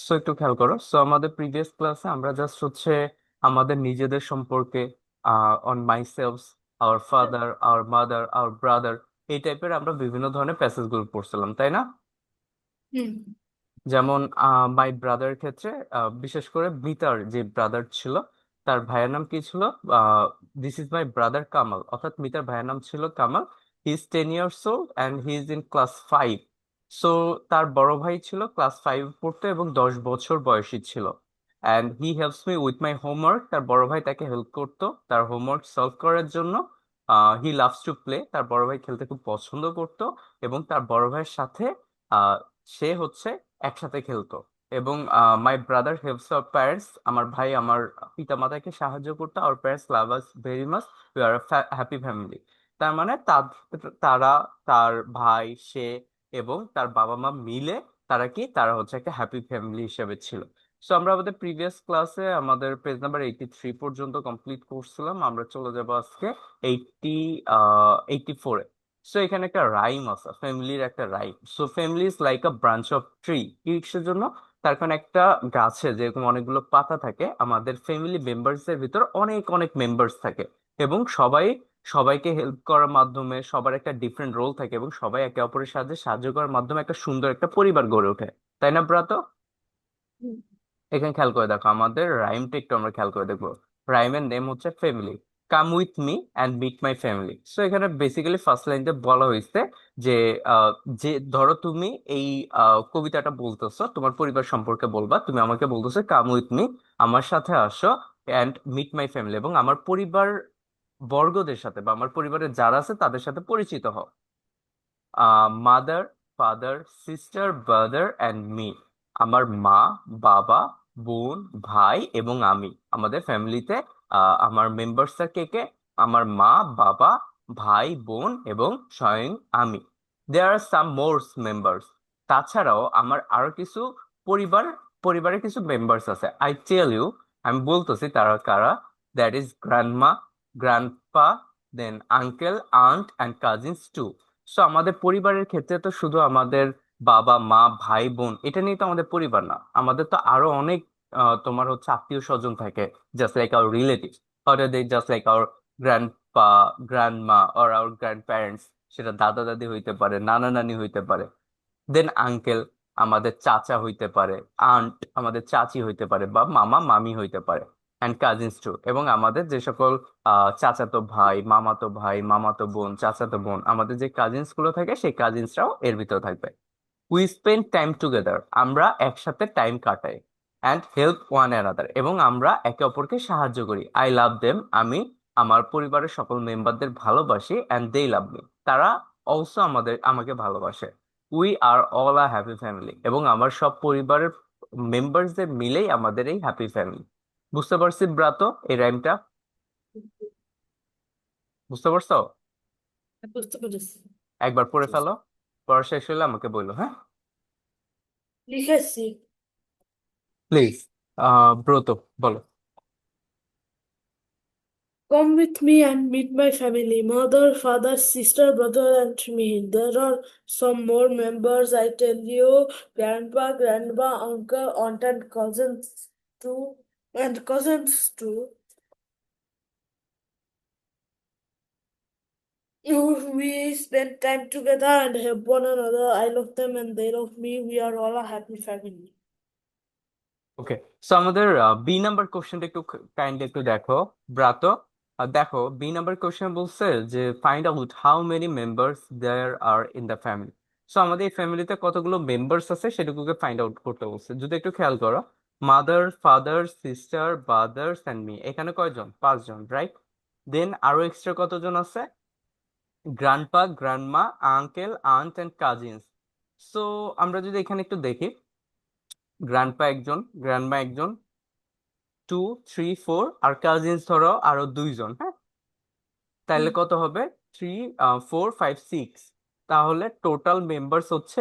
So একটু খেয়াল করো। সো আমাদের প্রিভিয়াস ক্লাসে আমরা জাস্ট হচ্ছে আমাদের নিজেদের সম্পর্কে, on my self, hour father, our mother, hour brother, এই টাইপের আমরা বিভিন্ন ধরনের প্যাসেজ গুলো পড়ছিলাম, তাই না? হুম। যেমন মাই ব্রাদারের ক্ষেত্রে বিশেষ করে মিতার যে ব্রাদার ছিল, তার ভাইয়ের নাম কি ছিল? This is my brother Kamal, অর্থাৎ মিতার ভাইয়ের নাম ছিল Kamal. He is 10 years old and he is in class 5। So তার বড় ভাই ছিল ক্লাস 5 পড়তো এবং 10 বছর বয়সী ছিল। And he helps me with my homework, তার বড় ভাই তাকে হেল্প করতো তার হোমওয়ার্ক সলভ করার জন্য। হি লাভস টু প্লে, তার বড় ভাই খেলতে খুব পছন্দ করতো এবং তার বড় ভাইয়ের সাথে আহ, সে হচ্ছে একসাথে খেলতো। এবং my brother helps our parents, আমার ভাই আমার পিতা মাতাকে সাহায্য করতো। Our parents love us very much, we are happy family. তার মানে তারা, তার ভাই, সে এবং তার বাবা মা মিলে তারা হচ্ছে একটা হ্যাপি ফ্যামিলি হিসেবে ছিল। সো আমরা আমাদের প্রিভিয়াস ক্লাসে আমাদের পেজ নাম্বার 83 পর্যন্ত কমপ্লিট করছিলাম। আমরা চলে যাবো আজকে 84-এ। সো এখানে একটা রাইম আছে, ফ্যামিলির একটা rhyme. So family is like a branch of tree. কিসের জন্য? তার কারণ একটা গাছে যেরকম অনেকগুলো পাতা থাকে, আমাদের ফ্যামিলি মেম্বার্স এর ভিতর অনেক অনেক মেম্বার্স থাকে এবং সবাই সবাইকে হেল্প করার মাধ্যমে সবার একটা ডিফারেন্ট রোল থাকে এবং সবাই একে অপরের সাথে সাহায্য করার মাধ্যমে একটা সুন্দর একটা পরিবার গড়ে ওঠে। তাই না ব্রাত? হুম। এখানে খেয়াল করে দেখো, আমাদের রাইমটা একটু আমরা খেয়াল করে দেখবো। রাইমের নেম হচ্ছে family. Come with me and meet my family. So এখানে বেসিক্যালি ফার্স্ট লাইনতে বলা হয়েছে যে আহ, যে ধরো তুমি এই কবিতাটা বলতেছো, তোমার পরিবার সম্পর্কে বলবা, তুমি আমাকে বলতেছো কাম উইথ মি, আমার সাথে আসো, অ্যান্ড মিট মাই ফ্যামিলি, এবং আমার পরিবার বর্গদের সাথে বা আমার পরিবারের যারা আছে তাদের সাথে পরিচিত হও। Mother, father, sister, brother and me, আমার মা, বাবা, বোন, ভাই এবং আমি। আমাদের ফ্যামিলিতে আমার মেম্বার্সরা কে কে? আমার মা, বাবা, ভাই, বোন এবং স্বয়ং আমি। দেয়ার আর সাম মোর মেম্বার্স। তাছাড়াও আমার আরো কিছু পরিবার পরিবারের কিছু মেম্বার্স আছে। আই টেল ইউ, আমি বলতেছি তারা কারা। That is grandma, grandpa, then uncle, aunt and cousins too. So আমাদের পরিবারের ক্ষেত্রে তো শুধু আমাদের বাবা মা ভাই বোন এটা নিয়ে তো আমাদের পরিবার না, আমাদের তো আরো অনেক তোমার হচ্ছে আত্মীয় স্বজন থাকে, just like our relatives, or they just like our grandpa, grandma or our grand parents. সেটা দাদা দাদি হইতে পারে, নানা নানি হইতে পারে। দেন আঙ্কেল, আমাদের চাচা হইতে পারে। আন্ট, আমাদের চাচি হইতে পারে বা মামা মামি হইতে পারে। অ্যান্ড কাজিনস টু, এবং আমাদের যে সকল চাচাতো ভাই, মামাতো ভাই, মামাতো বোন, চাচাতো বোন, আমাদের যে কাজিনস গুলো থাকে সেই কাজিনসরাও এর ভিতরে থাকবে। উই স্পেন্ড টাইম টুগেদার, আমরা একসাথে টাইম কাটাই। অ্যান্ড হেল্প ওয়ান অ্যানাদার, এবং আমরা একে অপরকে সাহায্য করি। আই লাভ দেম, আমি আমার পরিবারের সকল মেম্বারদের ভালোবাসি। অ্যান্ড দে লাভ মি, তারা অলসো আমাকে ভালোবাসে। We are all a happy family, এবং আমার সব পরিবারের মেম্বারসদের মিলেই আমাদের এই হ্যাপি ফ্যামিলি। বুঝতে পারছি ব্রাতো এই রাইমটা? বুঝতে পারছো? বুঝতে পেরেছি। একবার পড়ে ফেলো, পড়া শেষ হলে আমাকে বললো, হ্যাঁ? লিখেছি। প্লিজ। ব্রত, বলো। Come with me and meet my family. Mother, father, sister, brother, and me. There are some more members, I tell you. Grandpa, grandma, uncle, aunt, and cousins too. And cousins too. We spend time together and help one another. I love them and they love me. We are all a happy family. Okay. So আমাদের B number কোশ্চেনটা একটু kindly একটু দেখো ব্রাত। দেখো B number question বলছে যে find out how many members there are in the family. So আমাদের এই ফ্যামিলিতে কতগুলো মেম্বার্স আছে সেটুকুকে ফাইন্ড আউট করতে বলছে। যদি একটু খেয়াল করো, mother, father, sister, brothers and me, এখানে কয়জন? 5 জন, রাইট? দেন আরো এক্সট্রা কতজন আছে? Grandpa, grandma, uncle, aunt and cousins. So আমরা যদি এখানে একটু দেখি, গ্র্যান্ডপা একজন, গ্র্যান্ডমা একজন, 2, 3, 4, আর কাজিনস ধরো আরো 2 জন, হ্যাঁ? তাহলে হুম। কত হবে? 3, 4, 5, 6। তাহলে টোটাল মেম্বার্স হচ্ছে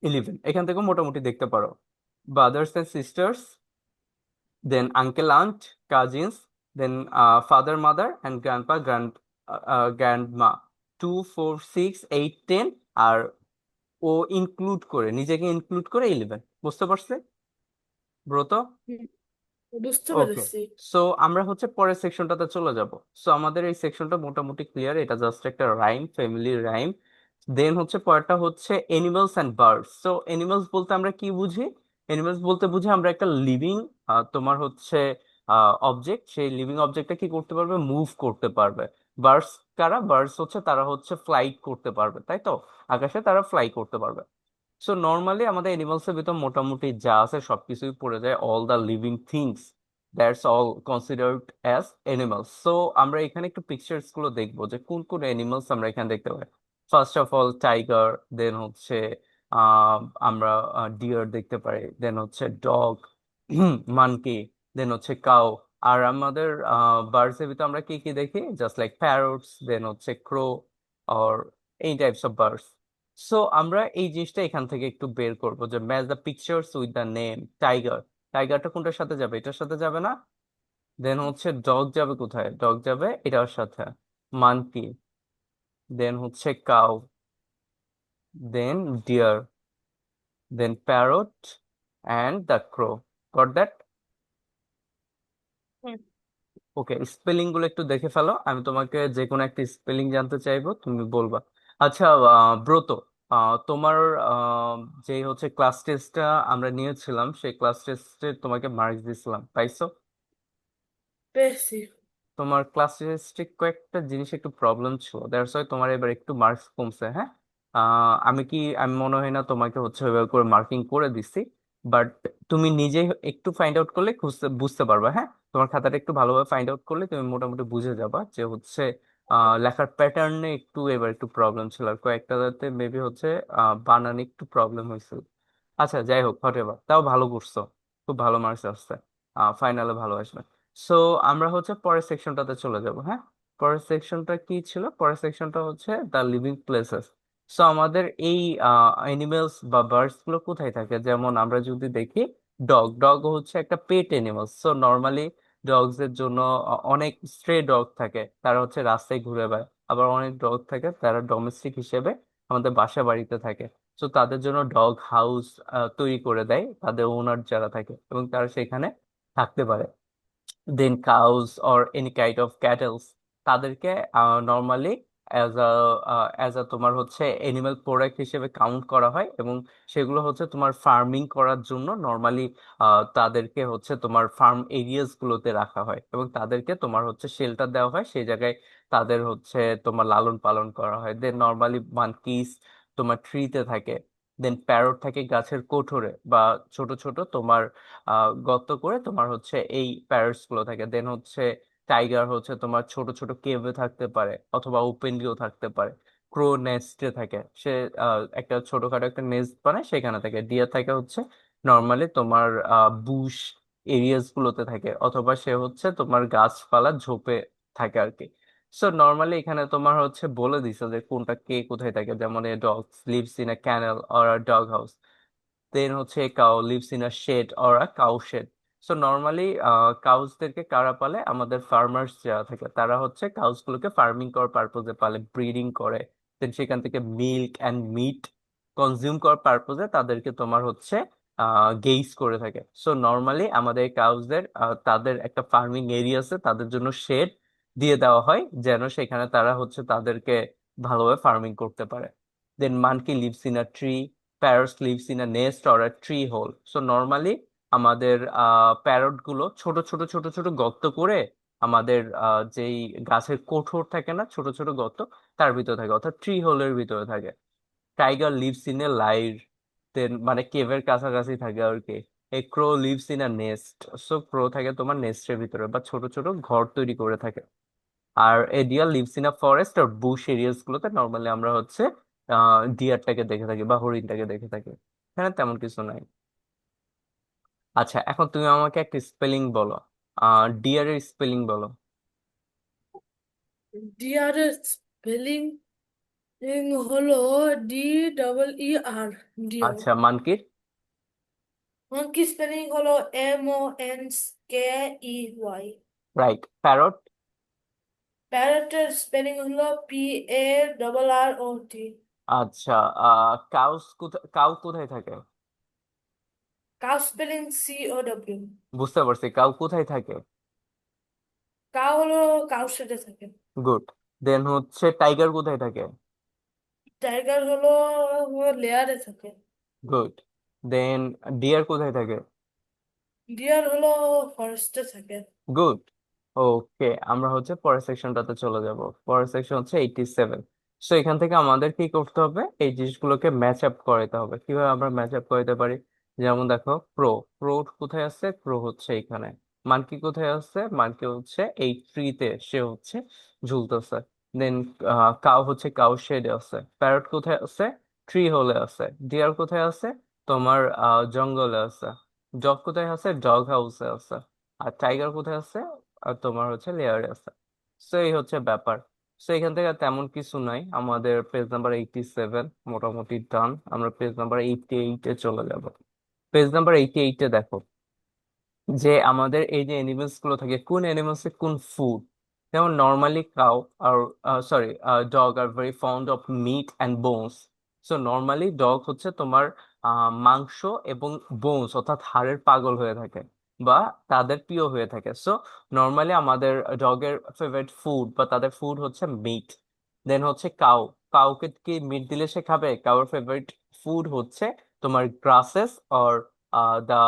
11। এখান থেকে মোটামুটি দেখতে পারো brothers and sisters, then uncle aunt, cousins, then father mother and grandpa, grandma. 2, 4, 6, 8, 10, আর ও ইনক্লুড করে, নিজেকে ইনক্লুড করে 11। বুঝতে পারছি ব্রত? হুম, বুঝতে ওকে, পেরেছি। সো আমরা হচ্ছে পরের সেকশনটাতে চলে যাব। সো আমাদের এই সেকশনটা মোটামুটি ক্লিয়ার, এটা জাস্ট একটা রাইম, ফ্যামিলি রাইম। দেন হচ্ছে পরেরটা হচ্ছে animals and birds. So animals বলতে আমরা কি বুঝি? এনিমালস বলতে বুঝি আমরা একটা লিভিং, তোমার হচ্ছে অবজেক্ট, সেই লিভিং অবজেক্টটা কি করতে পারবে? মুভ করতে পারবে। বার্ডস কারা? বার্ডস হচ্ছে তারা হচ্ছে ফ্লাইট করতে পারবে, তাই তো? আকাশে তারা ফ্লাই করতে পারবে। সো নর্মালি আমাদের এনিমালস এর ভিতর মোটামুটি যা আছে সবকিছুই পড়ে যায়, all the living things, that's all considered as animals. So আমরা এখানে একটু পিকচার্স গুলো দেখবো যে কোন কোন এনিমালস আমরা এখানে দেখতে পাই। ফার্স্ট অফ অল টাইগার, দেন হচ্ছে আহ আমরা ডিয়ার দেখতে পাই, দেন হচ্ছে ডগ, মানকি, দেন হচ্ছে কাউ। আর আমাদের বার্ডস এর ভিতর আমরা কি কি দেখি? জাস্ট লাইক প্যারটস, দেন হচ্ছে ক্রো, আর এই টাইপস অফ বার্ডস। সো আমরা এই জিনিসটা এখান থেকে একটু বের করবো যে match the pictures with the name. Tiger, টাইগারটা কোনটার সাথে যাবে? এটার সাথে যাবে না? দেন হচ্ছে ডগ যাবে কোথায়? ডগ যাবে এটার সাথে। মানকি, দেন হচ্ছে cow, then deer, then parrot and the crow. Got that? Hmm. Okay, spelling গুলো একটু দেখে ফেলো, আমি তোমাকে যে কোনো একটা স্পেলিং জানতে চাইবো, তুমি বলবা। আচ্ছা, ব্রত, তোমার যে হচ্ছে ক্লাস টেস্টটা আমরা নিয়েছিলাম, সেই ক্লাস টেস্টে তোমাকে মার্কস দিছিলাম, পাইছো? পেয়েছি। তোমার ক্লাস টেস্টে কয়েকটা জিনিস একটু প্রবলেম ছিল, দ্যাটস ওয়াই তোমার এবার একটু মার্কস কমছে, হ্যাঁ? আমি মনে হয় না তোমাকে হচ্ছে ওইভাবে করে মার্কিং করে দিছি, বাট তুমি নিজে একটু ফাইন্ড আউট করলে বুঝতে পারবে, হ্যাঁ? তোমার খাতাটা একটু ভালোভাবে ফাইন্ড আউট করলে তুমি মোটামুটি বুঝে যাবা যে হচ্ছে লেখার প্যাটার্নে একটু এবার একটু প্রবলেম ছিল, আর কয়েকটাতে মেবি হচ্ছে বানানে একটু প্রবলেম হয়েছিল। আচ্ছা, যাই হোক, হটেবা, তাও ভালো করছো, খুব ভালো মার্কস আসছে, ফাইনালে ভালো আসবে। সো আমরা হচ্ছে পরের সেকশনটাতে চলে যাব, হ্যাঁ? পরের সেকশনটা কি ছিল? পরের সেকশনটা হচ্ছে দ্য লিভিং প্লেসেস। সো আমাদের এই এনিমেলস বা বার্ডস গুলো কোথায় থাকে? যেমন আমরা যদি দেখি, ডগ, ডগ হচ্ছে একটা পেট এনিমেল। সো নর্মালি ডগস এর জন্য অনেক স্ট্রে ডগ থাকে, তারা হচ্ছে রাস্তায় ঘুরে বেড়ায়। আবার অনেক ডগ থাকে তারা ডোমেস্টিক হিসেবে আমাদের বাসা বাড়িতে থাকে। তো তাদের জন্য ডগ হাউস তৈরি করে দেয় তাদের ওনার যারা থাকে, এবং তারা সেখানে থাকতে পারে। Then cows or any kind of cattles, তাদেরকে নর্মালি অ্যাজ আ তোমার হচ্ছে এনিম্যাল প্রোডাক্ট হিসেবে কাউন্ট করা হয়, এবং সেগুলো হচ্ছে তোমার ফার্মিং করার জন্য নর্মালি তাদেরকে হচ্ছে তোমার ফার্ম এরিয়াস গুলোতে রাখা হয়, এবং তাদেরকে তোমার হচ্ছে শেল্টার দেওয়া হয়, সেই জায়গায় তাদের হচ্ছে তোমার লালন পালন করা হয়। দেন নর্মালি মানকিস তোমার ট্রিতে থাকে, দেন প্যারট থাকে গাছের কোঠরে বা ছোট ছোট তোমার গর্ত করে তোমার হচ্ছে এই প্যারটস গুলো থাকে। দেন হচ্ছে টাইগার হচ্ছে তোমার ছোট ছোট কেভে থাকতে পারে অথবা ওপেনলিও থাকতে পারে। ক্রো নেস্টে থাকে, সে একটা ছোটখাটো একটা নেস্ট বানায় সেখানে থাকে। ডিয়ার থাকে হচ্ছে নর্মালি তোমার বুশ এরিয়াস গুলোতে থাকে, অথবা সে হচ্ছে তোমার গাছপালা ঝোপে থাকে আর কি। সো নর্মালি এখানে তোমার হচ্ছে বলে দিছে যে কোনটা কে কোথায় থাকে, যেমন a dog lives in a kennel or a dog house. Then হচ্ছে cow lives in a shed or a cow shed. So normally কাউসদেরকে কারা পালে? আমাদের ফার্মার্স যারা থাকে তারা হচ্ছে কাউস গুলোকে ফার্মিং করার পারপোজে পালে, ব্রিডিং করে। দেন সেখান থেকে মিল্ক অ্যান্ড মিট কনজিউম করার পারপোজে তাদেরকে তোমার হচ্ছে গেইস করে থাকে। সো নর্মালি আমাদের কাউসদের তাদের একটা ফার্মিং এরিয়া আছে, তাদের জন্য শেড দিয়ে দেওয়া হয় যেন সেখানে তারা হচ্ছে তাদেরকে ভালোভাবে ফার্মিং করতে পারে। Then monkey lives in a tree, parrots lives in a nest or a tree hole. So normally আমাদের প্যারট গুলো ছোট ছোট ছোট ছোট গর্ত করে আমাদের যেই গাছের কোঠর থাকে না, ছোট ছোট গর্ত, তার ভিতরে থাকে, অর্থাৎ ট্রি হোলের ভিতরে থাকে। Tiger lives in a lair, then মানে কেভের কাছাকাছি থাকে আর কি। A crow lives in a nest. So crow থাকে তোমার নেস্টের ভিতরে বা ছোট ছোট ঘর তৈরি করে থাকে। আর a deer lives in a forest আর বুশ এরিয়াস গুলোতে নর্মালি আমরা হচ্ছে ডিয়ারটাকে দেখে থাকি বা হরিণটাকে দেখে থাকি। এখানে তেমন কিছু নাই। আচ্ছা, এখন তুমি আমাকে একটা স্পেলিং বলো, ডিয়ারের স্পেলিং বলো। ডিয়ারের স্পেলিং হলো DEER, ডিয়ার। আচ্ছা, মানকির? মাঙ্কি স্পেলিং হলো MONKEY। রাইট। প্যারট? প্যারটের স্পেলিং হলো PARROT। আচ্ছা, কাউ কোথায় থাকে? Cow spelling COW। বুঝতে পারছি, কাউ কোথায় থাকে? কাউ হলো কাউ সেটে থাকে। গুড। দেন হচ্ছে টাইগার কোথায় থাকে? টাইগার হলো লেয়ারে থাকে। গুড। দেন ডিয়ার কোথায় থাকে? ডিয়ার হলো ফরেস্টে থাকে। গুড। ওকে, আমরা হচ্ছে পরের সেকশনটাতে চলে যাব। পরের সেকশন হচ্ছে 87। সো এখান থেকে আমাদের কি করতে হবে, এই জিনিসগুলোকে ম্যাচ আপ করাতে হবে। কিভাবে আমরা ম্যাচ আপ করাতে পারি? যেমন দেখো, প্রো প্রো কোথায় আছে? প্রো হচ্ছে এখানে। মানকি কোথায় আছে? মানকি হচ্ছে এই ট্রিতে, সে হচ্ছে ঝুলতেছে। দেন কাউ হচ্ছে কাউ শেডে আছে। প্যারট কোথায় আছে? ট্রি হলে আছে। ডিয়ার কোথায় আছে? তোমার জঙ্গলে আছে। ডগ কোথায় আছে? ডগ হাউসে আছে। আর টাইগার কোথায় আছে? আর তোমার হচ্ছে লেয়ারে আছে। সো এই হচ্ছে ব্যাপার। সো এখান থেকে তেমন কিছু নাই, আমাদের পেজ নাম্বার 87 মোটামুটি ডান। আমরা পেজ নাম্বার 88-এ চলে যাব। পেজ নাম্বার 88-এ দেখো যে আমাদের এই যে এনিমেলস গুলো থাকে, কোন এনিমেলস এ কোন ফুড। যেমন normally cow are sorry dog are very fond of meat and bones. So normally dog হচ্ছে তোমার মাংস এবং বোনস অর্থাৎ হাড়ের পাগল হয়ে থাকে, বা তাদের প্রিয় হয়ে থাকে। সো নর্মালি আমাদের ডগের ফেভারিট ফুড বা তাদের ফুড হচ্ছে মিট। দেন হচ্ছে কাউ, কাউকে কি মিট দিলে সে খাবে? কাউর ফেভারিট ফুড হচ্ছে তোমার grasses or the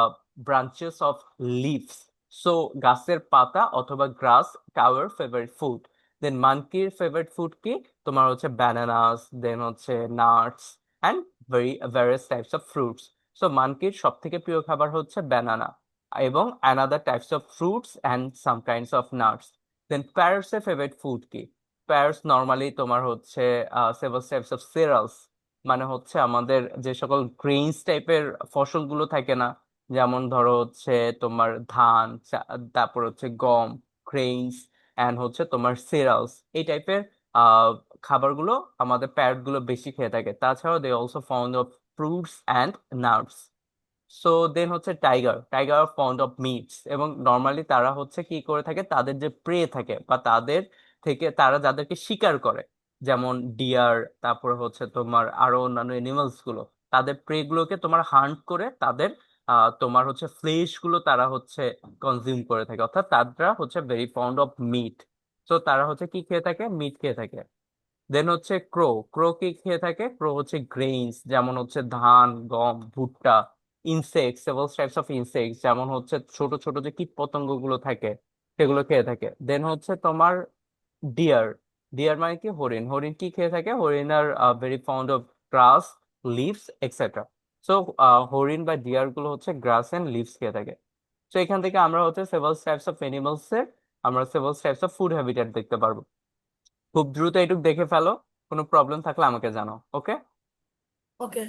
branches of leaves. So গাছের পাতা অথবা গ্রাস কাউয়ের ফেভারিট ফুড। দেন মানকির ফেভারিট ফুড কি? তোমার হচ্ছে ব্যানানাস, দেন হচ্ছে nuts and various types of fruits. So মানকির সব থেকে প্রিয় খাবার হচ্ছে ব্যানানা এবং another types of fruits and some kinds of nuts. Then parrots এর ফেভারিট ফুড কি? প্যারটস নর্মালি তোমার হচ্ছে সেভারাল টাইপস অফ সিরিয়ালস, মানে হচ্ছে আমাদের যে সকল গ্রেইনস টাইপের ফসলগুলো থাকে না, যেমন ধরো হচ্ছে তোমার ধান, তারপর হচ্ছে গম, গ্রেইনস এন্ড হচ্ছে তোমার সিরিয়ালস, এই টাইপের আহ খাবারগুলো আমাদের প্যারট গুলো বেশি খেয়ে থাকে। তাছাড়াও they also found of fruits and nuts. So then হচ্ছে tiger, tiger are found of meats, এবং নর্মালি তারা হচ্ছে কি করে থাকে, তাদের যে প্রে থাকে বা তাদের থেকে তারা যাদেরকে শিকার করে, যেমন ডিয়ার, তারপরে হচ্ছে তোমার আরো অন্যান্য এনিমালস গুলো, তাদের প্রে গুলোকে তোমার হান্ট করে তাদের তোমার হচ্ছে ফ্লেশ গুলো তারা হচ্ছে কনজিউম করে থাকে, অর্থাৎ তারা হচ্ছে ভেরি ফাউন্ড অফ মিট। তো তারা হচ্ছে কি খেয়ে থাকে? মিট খেয়ে থাকে। দেন হচ্ছে ক্রো, ক্রো কি খেয়ে থাকে? ক্রো হচ্ছে গ্রেইনস, যেমন হচ্ছে ধান, গম, ভুট্টা। Insects, several types of insects, যেমন হচ্ছে ছোট ছোট যে কীট পতঙ্গ গুলো থাকে সেগুলো খেয়ে থাকে। দেন হচ্ছে তোমার ডিয়ার, ডিয়ার মানে কি? হরিণ, হরিণ কি খেয়ে থাকে? হরিণ আর very fond of grass, leaves etcetera. So হরিণ বা ডিয়ার গুলো হচ্ছে গ্রাস এন্ড লিভস খেয়ে থাকে। তো এখান থেকে আমরা হচ্ছে সেভারাল টাইপস অফ এনিমালস এর আমরা several types of food habitat দেখতে পারবো। খুব দ্রুত এটুক দেখে ফেলো, কোনো প্রবলেম থাকলে আমাকে জানাও, ওকে? ওকে।